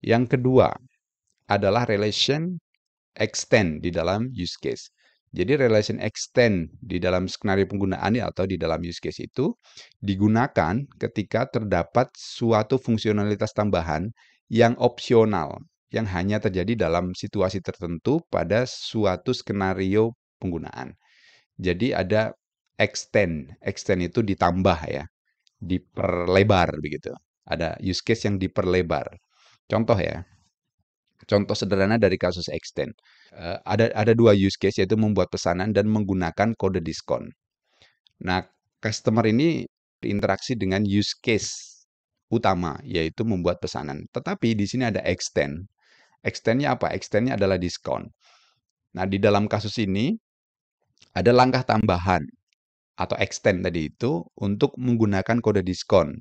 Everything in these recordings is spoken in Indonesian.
Yang kedua adalah relation extend di dalam use case. Jadi relation extend di dalam skenario penggunaan atau di dalam use case itu digunakan ketika terdapat suatu fungsionalitas tambahan yang opsional, yang hanya terjadi dalam situasi tertentu pada suatu skenario penggunaan. Jadi ada extend, extend itu ditambah ya, diperlebar begitu. Ada use case yang diperlebar. Contoh ya, contoh sederhana dari kasus extend. Ada dua use case, yaitu membuat pesanan dan menggunakan kode diskon. Nah, customer ini berinteraksi dengan use case utama, yaitu membuat pesanan. Tetapi di sini ada extend. Extendnya apa? Extendnya adalah diskon. Nah, di dalam kasus ini ada langkah tambahan atau extend tadi itu untuk menggunakan kode diskon.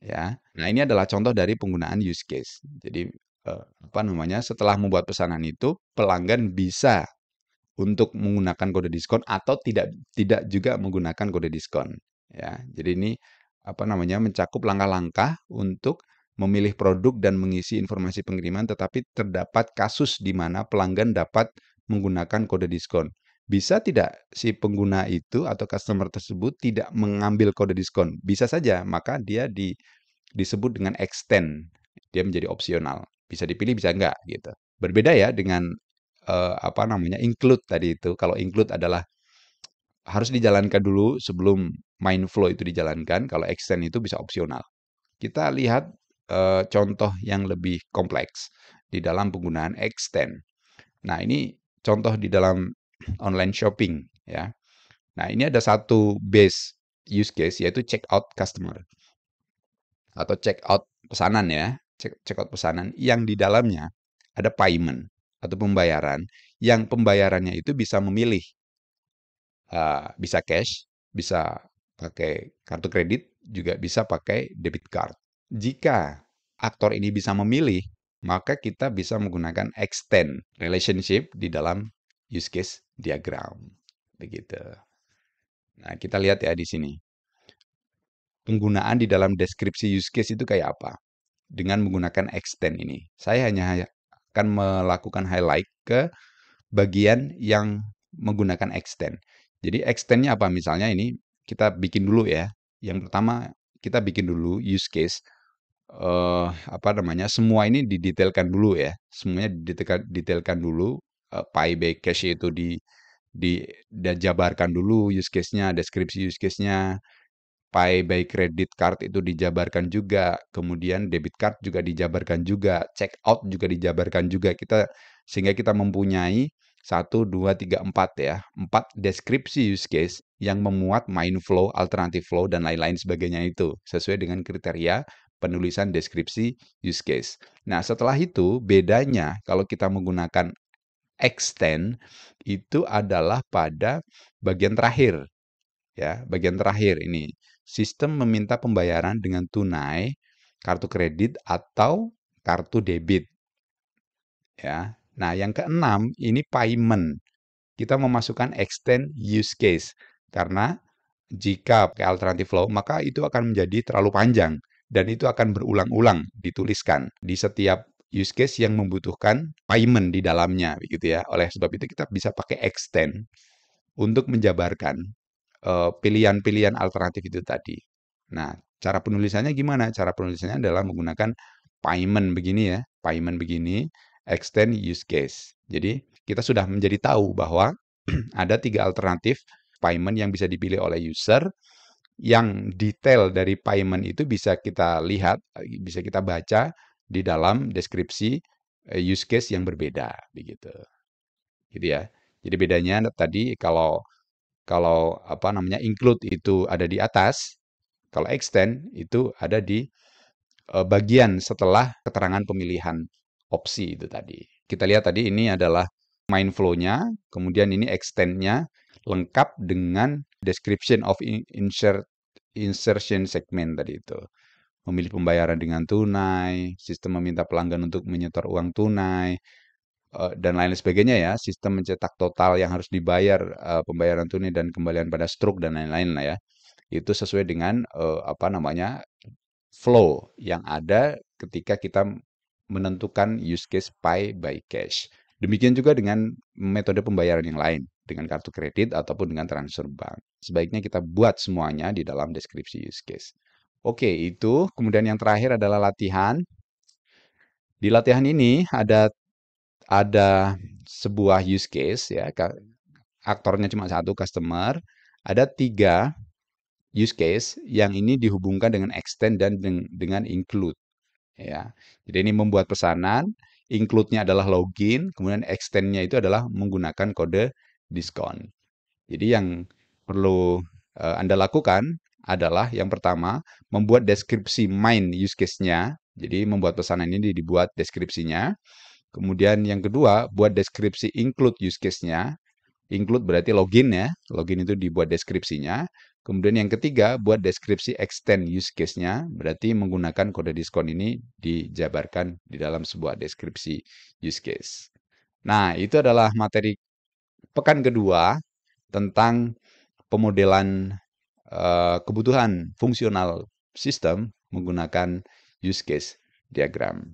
Ya, nah ini adalah contoh dari penggunaan use case. Jadi apa namanya? Setelah membuat pesanan itu, pelanggan bisa untuk menggunakan kode diskon atau tidak juga menggunakan kode diskon. Ya, jadi ini apa namanya? Mencakup langkah-langkah untuk memilih produk dan mengisi informasi pengiriman, tetapi terdapat kasus di mana pelanggan dapat menggunakan kode diskon. Bisa tidak si pengguna itu atau customer tersebut tidak mengambil kode diskon? Bisa saja, maka dia disebut dengan extend. Dia menjadi opsional. Bisa dipilih, bisa enggak gitu. Berbeda ya dengan apa namanya? Include tadi itu. Kalau include adalah harus dijalankan dulu sebelum main flow itu dijalankan. Kalau extend itu bisa opsional. Kita lihat contoh yang lebih kompleks di dalam penggunaan extend. Nah, ini contoh di dalam online shopping ya. Nah, ini ada satu base use case, yaitu check out customer atau check out pesanan ya, check out pesanan yang di dalamnya ada payment atau pembayaran, yang pembayarannya itu bisa memilih, bisa cash, bisa pakai kartu kredit, juga bisa pakai debit card. Jika aktor ini bisa memilih, maka kita bisa menggunakan extend relationship di dalam use case diagram. Begitu. Nah, kita lihat ya di sini. Penggunaan di dalam deskripsi use case itu kayak apa? Dengan menggunakan extend ini. Saya hanya akan melakukan highlight ke bagian yang menggunakan extend. Jadi extendnya apa? Misalnya ini kita bikin dulu ya. Yang pertama kita bikin dulu use case. Apa namanya? Semua ini didetailkan dulu ya. Semuanya didetailkan dulu. Pay by cash itu dijabarkan dulu use case-nya, deskripsi use case-nya. Pay by credit card itu dijabarkan juga, kemudian debit card juga dijabarkan juga, check out juga dijabarkan juga. Sehingga kita mempunyai 1, 2, 3, 4 ya. 4 deskripsi use case yang memuat main flow, alternative flow, dan lain-lain sebagainya itu. Sesuai dengan kriteria penulisan deskripsi use case. Nah, setelah itu bedanya kalau kita menggunakan extend itu adalah pada bagian terakhir ya, bagian terakhir ini. Sistem meminta pembayaran dengan tunai, kartu kredit atau kartu debit ya. Nah, yang keenam ini payment. Kita memasukkan extend use case karena jika pakai alternative flow maka itu akan menjadi terlalu panjang dan itu akan berulang-ulang dituliskan di setiap use case yang membutuhkan payment di dalamnya begitu ya. Oleh sebab itu kita bisa pakai extend untuk menjabarkan pilihan-pilihan alternatif itu tadi. Nah, cara penulisannya gimana? Cara penulisannya adalah menggunakan payment begini ya, payment begini, extend use case. Jadi, kita sudah menjadi tahu bahwa ada 3 alternatif payment yang bisa dipilih oleh user, yang detail dari payment itu bisa kita lihat, bisa kita baca di dalam deskripsi use case yang berbeda, begitu. Gitu ya. Jadi bedanya tadi kalau kalau apa namanya include itu ada di atas, kalau extend itu ada di bagian setelah keterangan pemilihan opsi itu tadi. Kita lihat tadi ini adalah main flow-nya, kemudian ini extend-nya lengkap dengan description of insertion segment tadi itu. Memilih pembayaran dengan tunai, sistem meminta pelanggan untuk menyetor uang tunai, dan lain sebagainya ya, sistem mencetak total yang harus dibayar, pembayaran tunai dan kembalian pada struk dan lain-lain lah ya. Itu sesuai dengan apa namanya flow yang ada ketika kita menentukan use case pay by cash. Demikian juga dengan metode pembayaran yang lain, dengan kartu kredit ataupun dengan transfer bank. Sebaiknya kita buat semuanya di dalam deskripsi use case. Oke, itu. Kemudian yang terakhir adalah latihan. Di latihan ini ada sebuah use case ya, aktornya cuma satu, customer. Ada 3 use case yang ini dihubungkan dengan extend dan dengan include ya. Jadi ini membuat pesanan, include-nya adalah login, kemudian extend-nya itu adalah menggunakan kode diskon. Jadi yang perlu Anda lakukan adalah yang pertama, membuat deskripsi main use case-nya. Jadi membuat pesanan ini dibuat deskripsinya. Kemudian yang kedua, buat deskripsi include use case-nya. Include berarti login ya. Login itu dibuat deskripsinya. Kemudian yang ketiga, buat deskripsi extend use case-nya. Berarti menggunakan kode diskon ini dijabarkan di dalam sebuah deskripsi use case. Nah, itu adalah materi pekan kedua tentang pemodelan kebutuhan fungsional sistem menggunakan use case diagram.